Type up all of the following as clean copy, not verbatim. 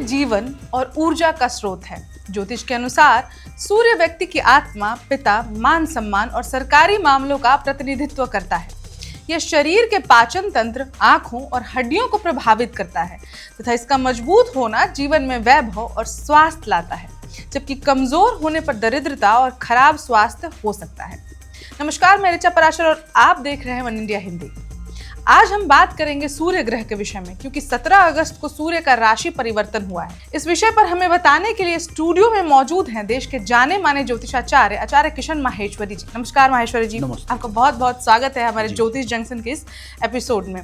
जीवन और ऊर्जा का स्रोत है। ज्योतिष के अनुसार सूर्य व्यक्ति की आत्मा, पिता, मान सम्मान और सरकारी मामलों का प्रतिनिधित्व करता है। यह शरीर के पाचन तंत्र, आंखों और हड्डियों को प्रभावित करता है तथा इसका मजबूत होना जीवन में वैभव और स्वास्थ्य लाता है, जबकि कमजोर होने पर दरिद्रता और खराब स्वास्थ्य हो सकता है। नमस्कार, मैं ऋचा पराशर और आप देख रहे हैं वन इंडिया हिंदी। आज हम बात करेंगे सूर्य ग्रह के विषय में, क्योंकि 17 अगस्त को सूर्य का राशि परिवर्तन हुआ है। इस विषय पर हमें बताने के लिए स्टूडियो में मौजूद हैं देश के जाने माने ज्योतिषाचार्य आचार्य किशन माहेश्वरी जी। नमस्कार माहेश्वरी जी, आपका बहुत बहुत स्वागत है हमारे ज्योतिष जंक्शन के इस एपिसोड में।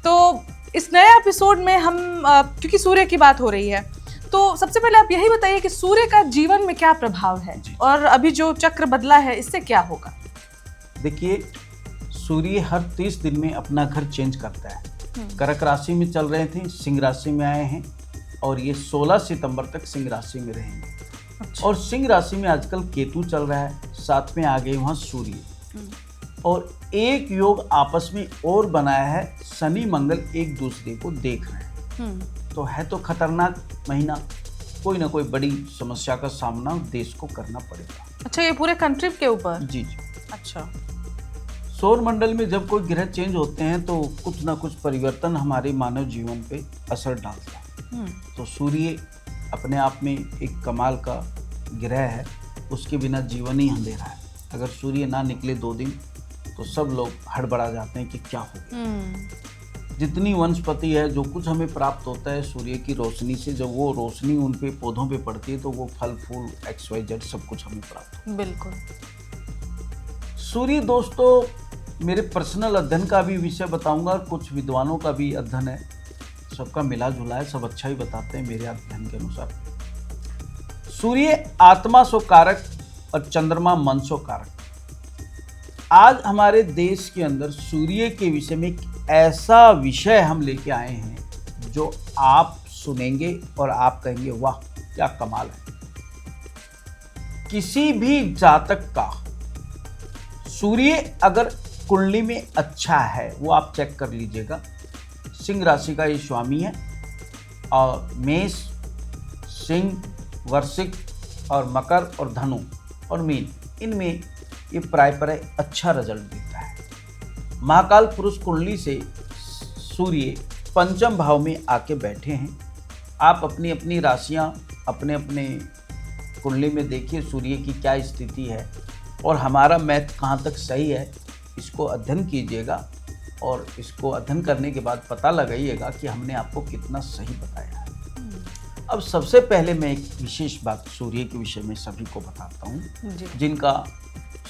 तो इस नए एपिसोड में हम क्योंकि सूर्य की बात हो रही है, तो सबसे पहले आप यही बताइए कि सूर्य का जीवन में क्या प्रभाव है और अभी जो चक्र बदला है इससे क्या होगा। देखिए, सूर्य हर 30 दिन में अपना घर चेंज करता है। कर्क राशि में चल रहे थे, सिंह राशि में आए हैं और ये 16 सितंबर तक सिंह राशि में रहेंगे। अच्छा। और सिंह राशि में आजकल केतु चल रहा है, साथ में आ गए वहाँ सूर्य और एक योग आपस में और बनाया है, शनि मंगल एक दूसरे को देख रहे हैं। तो है तो खतरनाक महीना, कोई ना कोई बड़ी समस्या का सामना देश को करना पड़ेगा। अच्छा, ये पूरे कंट्री के ऊपर? जी। अच्छा। सौर मंडल में जब कोई ग्रह चेंज होते हैं तो कुछ ना कुछ परिवर्तन हमारे मानव जीवन पे असर डालता है। तो सूर्य अपने आप में एक कमाल का ग्रह है, उसके बिना जीवन ही अंधेरा है। अगर सूर्य ना निकले 2 दिन तो सब लोग हड़बड़ा जाते हैं कि क्या हो गया। जितनी वनस्पति है, जो कुछ हमें प्राप्त होता है सूर्य की रोशनी से, जब वो रोशनी उन पे पौधों पे पड़ती है तो वो फल फूल XYZ सब कुछ हमें प्राप्त होता है। बिल्कुल। सूर्य दोस्तों, मेरे पर्सनल अध्ययन का भी विषय बताऊंगा और कुछ विद्वानों का भी अध्ययन है, सबका मिला जुला है, सब अच्छा ही बताते हैं मेरे अध्ययन के अनुसार। सूर्य आत्मा सो कारक और चंद्रमा मन सो कारक। आज हमारे देश के अंदर सूर्य के विषय में एक ऐसा विषय हम लेके आए हैं जो आप सुनेंगे और आप कहेंगे वाह क्या कमाल है। किसी भी जातक का सूर्य अगर कुंडली में अच्छा है, वो आप चेक कर लीजिएगा। सिंह राशि का ये स्वामी है और मेष, सिंह, वृश्चिक और मकर और धनु और मीन, इनमें ये प्राय अच्छा रिजल्ट देता है। महाकाल पुरुष कुंडली से सूर्य पंचम भाव में आके बैठे हैं। आप अपनी अपनी राशियां अपने अपने कुंडली में देखिए सूर्य की क्या स्थिति है और हमारा मैथ कहाँ तक सही है, इसको अध्ययन कीजिएगा और इसको अध्ययन करने के बाद पता लगाइएगा कि हमने आपको कितना सही बताया है। अब सबसे पहले मैं एक विशेष बात सूर्य के विषय में सभी को बताता हूँ। जिनका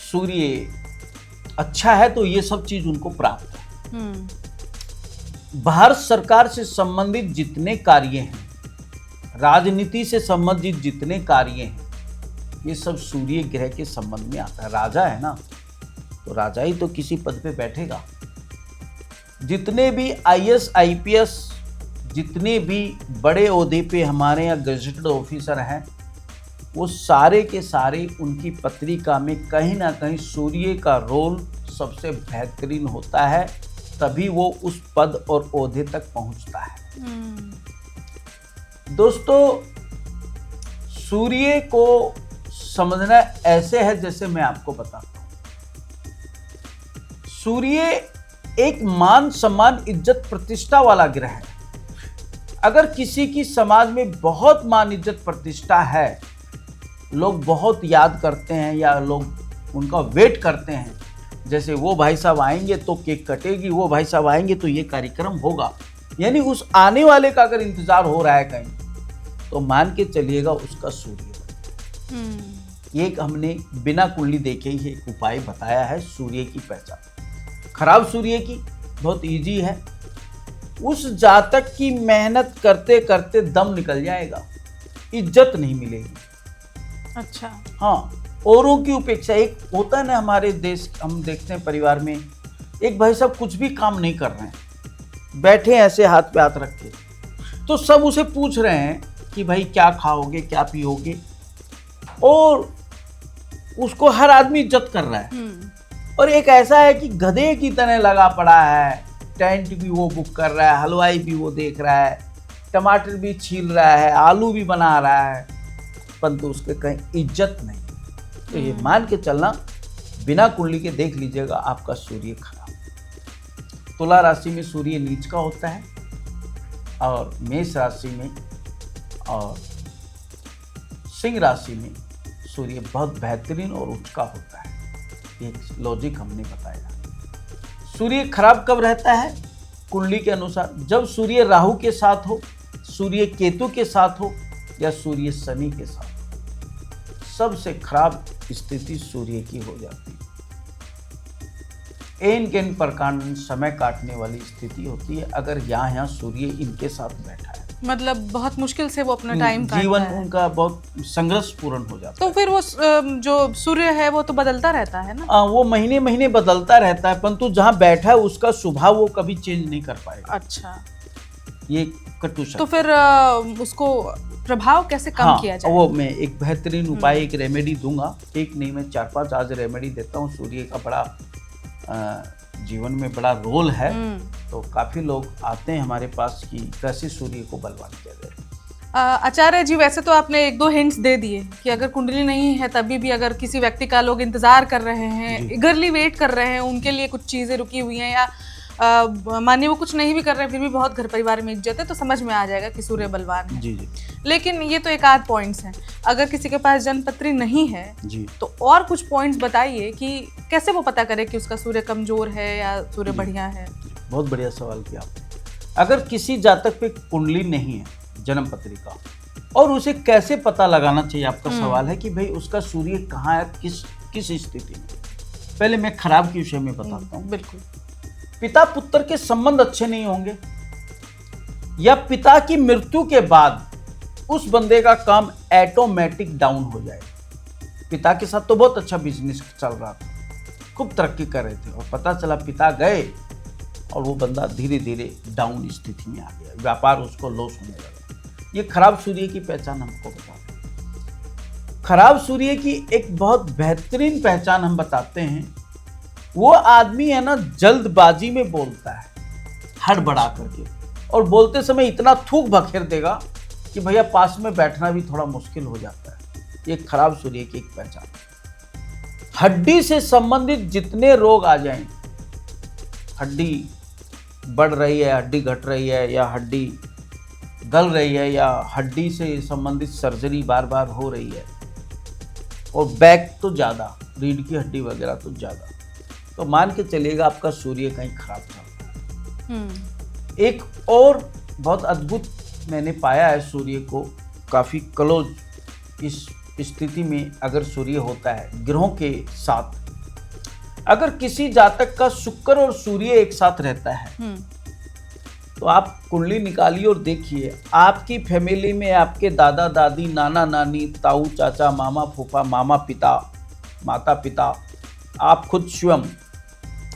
सूर्य अच्छा है तो ये सब चीज उनको प्राप्त है। भारत सरकार से संबंधित जितने कार्य हैं, राजनीति से संबंधित जितने कार्य हैं, ये सब सूर्य ग्रह के संबंध में आता है। राजा है ना, तो राजा ही तो किसी पद पे बैठेगा। जितने भी IAS IPS, जितने भी बड़े ओहदे पे हमारे यहाँ गजेटेड ऑफिसर हैं, वो सारे के सारे उनकी पत्रिका में कहीं ना कहीं सूर्य का रोल सबसे बेहतरीन होता है, तभी वो उस पद और ओहदे तक पहुंचता है। दोस्तों, सूर्य को समझना ऐसे है जैसे मैं आपको बताता हूं। सूर्य एक मान सम्मान इज्जत प्रतिष्ठा वाला ग्रह है। अगर किसी की समाज में बहुत मान इज्जत प्रतिष्ठा है, लोग बहुत याद करते हैं या लोग उनका वेट करते हैं, जैसे वो भाई साहब आएंगे तो केक कटेगी, वो भाई साहब आएंगे तो ये कार्यक्रम होगा, यानी उस आने वाले का अगर इंतजार हो रहा है कहीं, तो मान के चलिएगा उसका सूर्य। एक हमने बिना कुंडली देखे ही एक उपाय बताया है सूर्य की पहचान। खराब सूर्य की बहुत इजी है। उस जातक की मेहनत करते करते दम निकल जाएगा, इज्जत नहीं मिलेगी। अच्छा। हाँ, औरों की उपेक्षा। एक होता है ना हमारे देश, हम देखते हैं परिवार में, एक भाई साहब कुछ भी काम नहीं कर रहे हैं, बैठे ऐसे हाथ पे हाथ रख के, तो सब उसे पूछ रहे हैं कि भाई क्या खाओगे, क्या पियोगे, और उसको हर आदमी इज्जत कर रहा है। और एक ऐसा है कि गधे की तरह लगा पड़ा है, टेंट भी वो बुक कर रहा है, हलवाई भी वो देख रहा है, टमाटर भी छील रहा है, आलू भी बना रहा है, परंतु उसके कहीं इज्जत नहीं। तो ये मान के चलना, बिना कुंडली के देख लीजिएगा आपका सूर्य खराब। तुला राशि में सूर्य नीच का होता है और मेष राशि में और सिंह राशि में सूर्य बहुत बेहतरीन और उच्च का होता है। एक लॉजिक हमने बताया। सूर्य खराब कब रहता है कुंडली के अनुसार? जब सूर्य राहु के साथ हो, सूर्य केतु के साथ हो या सूर्य शनि के साथ हो। सबसे खराब स्थिति सूर्य की हो जाती है। एन के इन प्रकार समय काटने वाली स्थिति होती है अगर यहाँ सूर्य इनके साथ बैठा है। मतलब बहुत मुश्किल से वो अपना टाइम काटता जीवन है। उनका बहुत संघर्षपूर्ण हो जाता तो फिर वो जो सूर्य है वो तो बदलता रहता है ना? है। वो महीने महीने बदलता रहता है, परंतु जहाँ बैठा है उसका स्वभाव वो कभी चेंज नहीं कर पाएगा। अच्छा, ये कटु शब्द। तो फिर उसको प्रभाव कैसे कम किया जाए? वो मैं एक बेहतरीन उपाय, एक रेमेडी दूंगा। एक नहीं, मैं 4-5 आज रेमेडी देता हूँ। सूर्य का बड़ा जीवन में बड़ा रोल है, तो काफी लोग आते हैं हमारे पास कि कैसे सूर्य को बलवान किया जाए। आचार्य जी, वैसे तो आपने 1-2 हिंट्स दे दिए कि अगर कुंडली नहीं है तभी भी अगर किसी व्यक्ति का लोग इंतजार कर रहे हैं, ईगरली वेट कर रहे हैं, उनके लिए कुछ चीजें रुकी हुई हैं, या मानिए वो कुछ नहीं भी कर रहे हैं फिर भी बहुत घर परिवार में इज्जत है, तो समझ में आ जाएगा कि सूर्य बलवान है। जी जी। लेकिन ये तो एक आध पॉइंट्स हैं। अगर किसी के पास जन्मपत्री नहीं है जी, तो और कुछ पॉइंट्स बताइए कि कैसे वो पता करे कि उसका सूर्य कमजोर है या सूर्य बढ़िया है। बहुत बढ़िया सवाल किया आपने। अगर किसी जातक पे कुंडली नहीं है जन्मपत्री का, और उसे कैसे पता लगाना चाहिए, आपका सवाल है कि भाई उसका सूर्य कहाँ है, किस स्थिति में। पहले मैं खराब के विषय में बताता हूँ। बिल्कुल। पिता पुत्र के संबंध अच्छे नहीं होंगे, या पिता की मृत्यु के बाद उस बंदे का काम ऑटोमेटिक डाउन हो जाए। पिता के साथ तो बहुत अच्छा बिजनेस चल रहा था, खूब तरक्की कर रहे थे, और पता चला पिता गए और वो बंदा धीरे धीरे डाउन स्थिति में आ गया, व्यापार उसको लॉस होने लगा। ये खराब सूर्य की पहचान हमको बताते हैं। खराब सूर्य की एक बहुत बेहतरीन पहचान हम बताते हैं। वो आदमी है ना, जल्दबाजी में बोलता है, हड़बड़ा करके, और बोलते समय इतना थूक बखेर देगा कि भैया पास में बैठना भी थोड़ा मुश्किल हो जाता है। ये खराब सूर्य की एक पहचान। हड्डी से संबंधित जितने रोग आ जाएं, हड्डी बढ़ रही है, हड्डी घट रही है, या हड्डी गल रही है, या हड्डी से संबंधित सर्जरी बार बार हो रही है, और बैक तो ज़्यादा, रीढ़ की हड्डी वगैरह तो ज़्यादा, तो मान के चलिएगा आपका सूर्य कहीं खराब चल रहा है। एक और बहुत अद्भुत मैंने पाया है, सूर्य को काफ़ी क्लोज इस स्थिति में अगर सूर्य होता है ग्रहों के साथ, अगर किसी जातक का शुक्र और सूर्य एक साथ रहता है, तो आप कुंडली निकालिए और देखिए आपकी फैमिली में आपके दादा दादी, नाना नानी, ताऊ चाचा, मामा फूफा, मामा पिता, माता पिता, आप खुद स्वयं,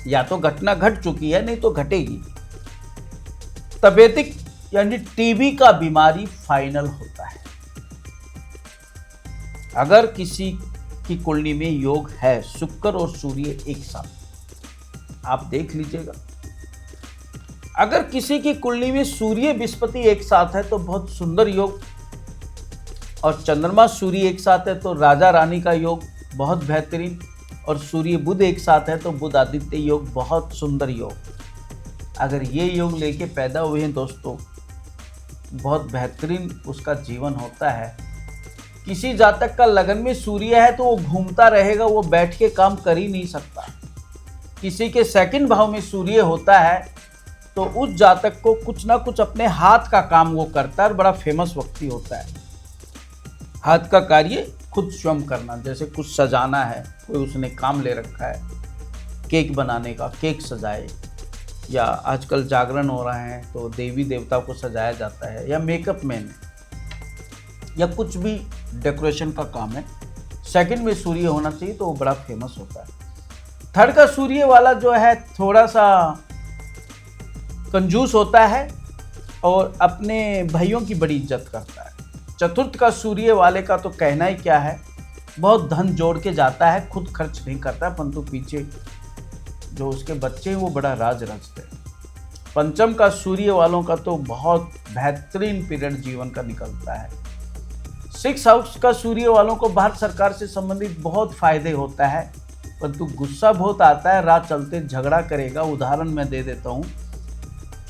या तो घटना घट चुकी है, नहीं तो घटेगी। तपेदिक यानी टीबी का बीमारी फाइनल होता है। अगर किसी की कुंडली में योग है शुक्र और सूर्य एक साथ, आप देख लीजिएगा। अगर किसी की कुंडली में सूर्य बृहस्पति एक साथ है तो बहुत सुंदर योग, और चंद्रमा सूर्य एक साथ है तो राजा रानी का योग बहुत बेहतरीन, और सूर्य बुध एक साथ है तो बुध आदित्य योग बहुत सुंदर योग। अगर ये योग लेके पैदा हुए हैं दोस्तों, बहुत बेहतरीन उसका जीवन होता है। किसी जातक का लगन में सूर्य है तो वो घूमता रहेगा, वो बैठ के काम कर ही नहीं सकता। किसी के सेकंड भाव में सूर्य होता है तो उस जातक को कुछ ना कुछ अपने हाथ का काम वो करता है, और बड़ा फेमस व्यक्ति होता है। हाथ का कार्य खुद स्वयं करना, जैसे कुछ सजाना है, कोई उसने काम ले रखा है केक बनाने का, केक सजाए, या आजकल जागरण हो रहे हैं तो देवी देवता को सजाया जाता है, या मेकअप मैन है, या कुछ भी डेकोरेशन का काम है। सेकंड में सूर्य होना चाहिए तो वो बड़ा फेमस होता है। थर्ड का सूर्य वाला जो है थोड़ा सा कंजूस होता है और अपने भाइयों की बड़ी इज्जत करता है। चतुर्थ का सूर्य वाले का तो कहना ही क्या है, बहुत धन जोड़ के जाता है, खुद खर्च नहीं करता, परंतु पीछे जो उसके बच्चे हैं वो बड़ा राज रचते हैं। पंचम का सूर्य वालों का तो बहुत बेहतरीन पीरियड जीवन का निकलता है। 6 हाउस का सूर्य वालों को भारत सरकार से संबंधित बहुत फायदे होता है, परंतु गुस्सा बहुत आता है, राह चलते झगड़ा करेगा। उदाहरण मैं दे देता हूं,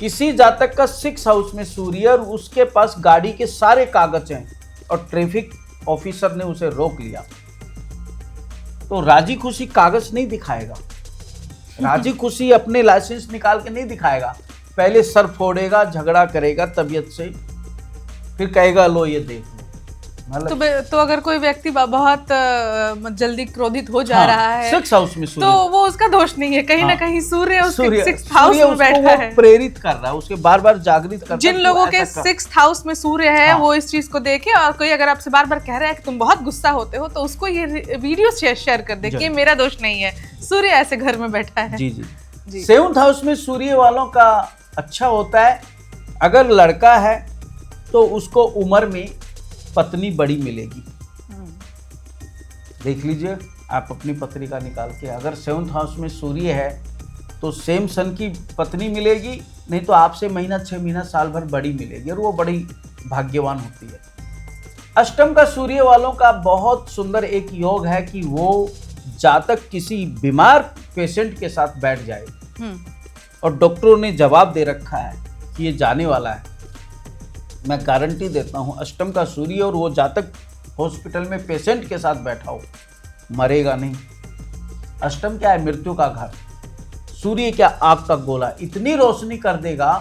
किसी जातक का 6 हाउस में सूर्य और उसके पास गाड़ी के सारे कागज हैं और ट्रैफिक ऑफिसर ने उसे रोक लिया, तो राजी खुशी कागज नहीं दिखाएगा, राजी खुशी अपने लाइसेंस निकाल के नहीं दिखाएगा, पहले सर फोड़ेगा, झगड़ा करेगा तबीयत से, फिर कहेगा लो ये देख लो। तो अगर कोई व्यक्ति बहुत जल्दी क्रोधित हो जा रहा है 6 हाउस में सूर्य, तो वो उसका दोष नहीं है, कहीं ना कहीं सूर्य उसके 6th हाउस में बैठा है, प्रेरित कर रहा है, उसके बार बार जागृत करता है। जिन लोगों के 6th हाउस में सूर्य है वो इस चीज को देखे, और कोई अगर आपसे बार बार कह रहा है कि तुम बहुत गुस्सा होते हो, तो उसको ये वीडियो शेयर कर दे कि मेरा दोष नहीं है, सूर्य ऐसे घर में बैठा है। जी जी। 7th हाउस में सूर्य वालों का अच्छा होता है। अगर लड़का है तो उसको उम्र में पत्नी बड़ी मिलेगी। देख लीजिए आप अपनी पत्रिका निकाल के, अगर 7th हाउस में सूर्य है तो सेम सन की पत्नी मिलेगी, नहीं तो आपसे महीना 6 महीना साल भर बड़ी मिलेगी, और वो बड़ी भाग्यवान होती है। अष्टम का सूर्य वालों का बहुत सुंदर एक योग है कि वो जातक किसी बीमार पेशेंट के साथ बैठ जाए और डॉक्टरों ने जवाब दे रखा है कि ये जाने वाला है, मैं गारंटी देता हूं अष्टम का सूर्य और वो जातक हॉस्पिटल में पेशेंट के साथ बैठा हो, मरेगा नहीं। अष्टम क्या है? मृत्यु का घर। सूर्य क्या? आग का गोला। इतनी रोशनी कर देगा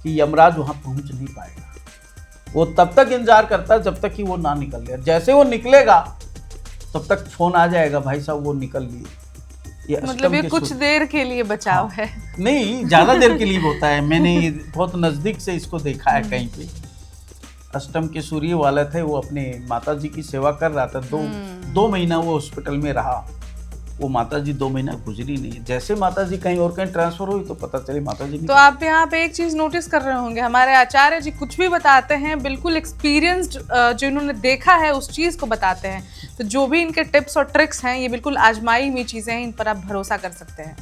कि यमराज वहां पहुंच नहीं पाएगा। वो तब तक इंतजार करता है जब तक कि वो ना निकल ले, जैसे वो निकलेगा तब तक फोन आ जाएगा, भाई साहब वो निकल लिए। ये मतलब ये कुछ देर के लिए बचाव है, नहीं ज्यादा देर के लिए होता है। मैंने ये बहुत नजदीक से इसको देखा है कहीं पे। अष्टम के सूर्य वाले थे, वो अपने माताजी की सेवा कर रहा था, दो महीना वो हॉस्पिटल में रहा। वो माताजी 2 महीना गुजरी नहीं। जैसे माताजी कहीं और कहीं ट्रांसफर हुई तो पता चली माताजी नहीं। तो आप यहाँ पे एक चीज नोटिस कर रहे होंगे, हमारे आचार्य जी कुछ भी बताते हैं बिल्कुल एक्सपीरियंस्ड, जो इन्होंने देखा है उस चीज को बताते हैं। तो जो भी इनके टिप्स और ट्रिक्स हैं ये बिल्कुल आजमाई हुई चीजें हैं, इन पर आप भरोसा कर सकते हैं।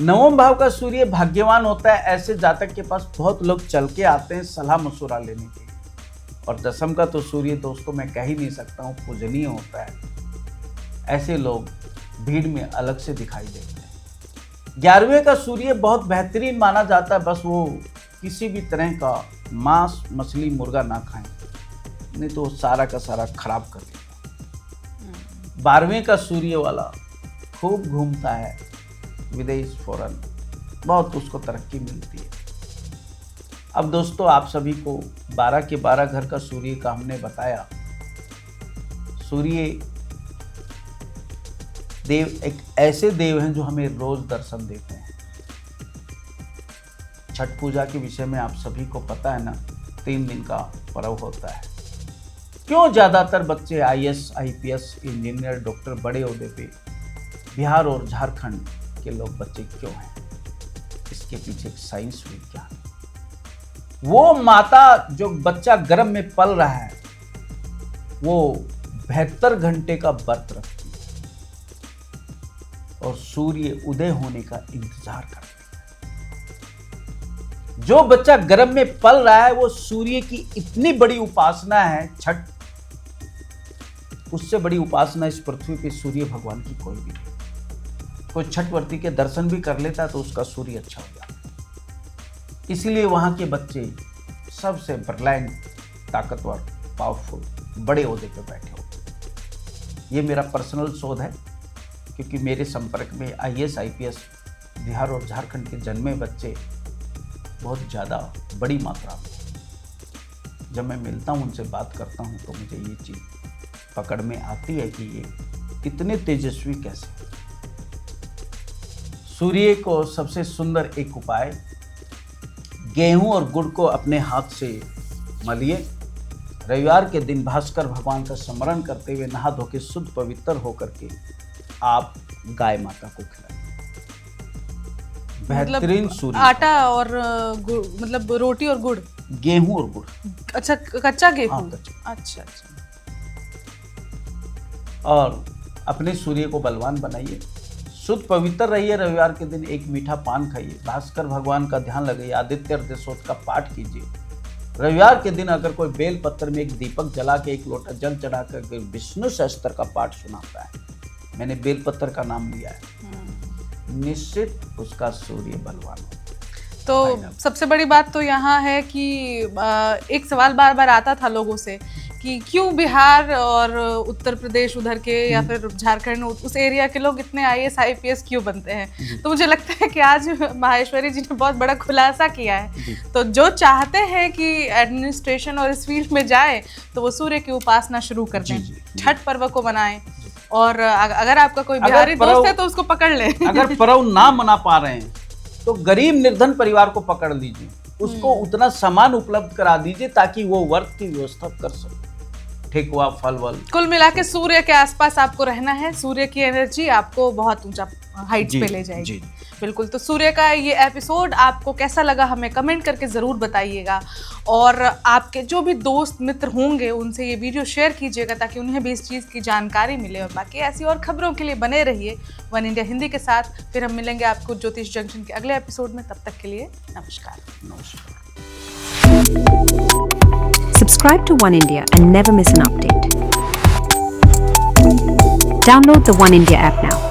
9वें भाव का सूर्य भाग्यवान होता है। ऐसे जातक के पास बहुत लोग चल के आते हैं सलाह मशुरा लेने के लिए। और 10वीं का तो सूर्य दोस्तों मैं कह ही नहीं सकता हूँ, पूजनीय होता है। ऐसे लोग भीड़ में अलग से दिखाई देते हैं। 11वें का सूर्य बहुत बेहतरीन माना जाता है, बस वो किसी भी तरह का मांस मछली मुर्गा ना खाएं, नहीं तो सारा का सारा खराब कर देगा। 12वें का सूर्य वाला खूब घूमता है, विदेश फॉरेन, बहुत उसको तरक्की मिलती है। अब दोस्तों आप सभी को 12 के 12 घर का सूर्य का हमने बताया। सूर्य देव एक ऐसे देव हैं जो हमें रोज दर्शन देते हैं। छठ पूजा के विषय में आप सभी को पता है ना, 3 दिन का पर्व होता है। क्यों ज्यादातर बच्चे IAS IPS इंजीनियर डॉक्टर बड़े ओहदे पे बिहार और झारखंड के लोग बच्चे क्यों हैं? इसके पीछे एक साइंस विज्ञान। वो माता जो बच्चा गर्भ में पल रहा है वो 72 घंटे का व्रत रखती है और सूर्य उदय होने का इंतजार करती है। जो बच्चा गर्भ में पल रहा है वो सूर्य की इतनी बड़ी उपासना है। छठ, उससे बड़ी उपासना इस पृथ्वी पे सूर्य भगवान की कोई भी नहीं। कोई छठ व्रती के दर्शन भी कर लेता है तो उसका सूर्य अच्छा हो जाता है। इसलिए वहां के बच्चे सबसे ब्रिलियंट, ताकतवर, पावरफुल, बड़े ओहदे पे बैठे होते। ये मेरा पर्सनल शोध है, क्योंकि मेरे संपर्क में IAS IPS बिहार और झारखंड के जन्मे बच्चे बहुत ज़्यादा बड़ी मात्रा में। जब मैं मिलता हूँ, उनसे बात करता हूँ, तो मुझे ये चीज़ पकड़ में आती है कि ये इतने तेजस्वी कैसे। सूर्य को सबसे सुंदर एक उपाय, गेहूं और गुड़ को अपने हाथ से मलिए। रविवार के दिन भास्कर भगवान का स्मरण करते हुए नहा धो के शुद्ध पवित्र होकर के आप गाय माता को खिलाइए। बेहतरीन मतलब सूर्य। आटा और गुड़, मतलब रोटी और गुड़, गेहूं और गुड़। अच्छा, कच्चा गेहूं। हाँ, कच्चा। अच्छा। और अपने सूर्य को बलवान बनाइए। शुद्ध पवित्र रहिए, रविवार के दिन एक मीठा पान खाइए, भास्कर भगवान का ध्यान लगाइए, आदित्य हृदय का पाठ कीजिए। रविवार के दिन अगर कोई बेल पत्र में एक दीपक जला के एक लोटा जल चढ़ाकर विष्णु सहस्त्र का पाठ सुनाता है, मैंने बेल पत्र का नाम लिया है, निश्चित उसका सूर्य बलवान हो। तो सबसे बड़ी बात तो यहाँ है कि एक सवाल बार बार आता था लोगों से कि क्यों बिहार और उत्तर प्रदेश उधर के या फिर झारखंड उस एरिया के लोग इतने IAS IPS क्यों बनते हैं। तो मुझे लगता है कि आज माहेश्वरी जी ने बहुत बड़ा खुलासा किया है। तो जो चाहते हैं कि एडमिनिस्ट्रेशन और इस फील्ड में जाए तो वो सूर्य की उपासना शुरू कर दें, छठ पर्व को मनाएं, और अगर आपका कोई बिहारी दोस्त है तो उसको पकड़ ले। अगर पर्व ना मना पा रहे हैं तो गरीब निर्धन परिवार को पकड़ लीजिए, उसको उतना सामान उपलब्ध करा दीजिए ताकि वो व्रत की व्यवस्था कर सके, ठेकुआ फल वल। कुल मिला के सूर्य के आसपास आपको रहना है, सूर्य की एनर्जी आपको बहुत ऊंचा हाइट्स पे ले जाएगी। बिल्कुल। तो सूर्य का ये एपिसोड आपको कैसा लगा हमें कमेंट करके ज़रूर बताइएगा, और आपके जो भी दोस्त मित्र होंगे उनसे ये वीडियो शेयर कीजिएगा ताकि उन्हें भी इस चीज़ की जानकारी मिले। और बाकी ऐसी और खबरों के लिए बने रहिए वन इंडिया हिंदी के साथ। फिर हम मिलेंगे आपको ज्योतिष जंक्शन के अगले एपिसोड में, तब तक के लिए नमस्कार। Subscribe to One India and never miss an update. Download the One India app now.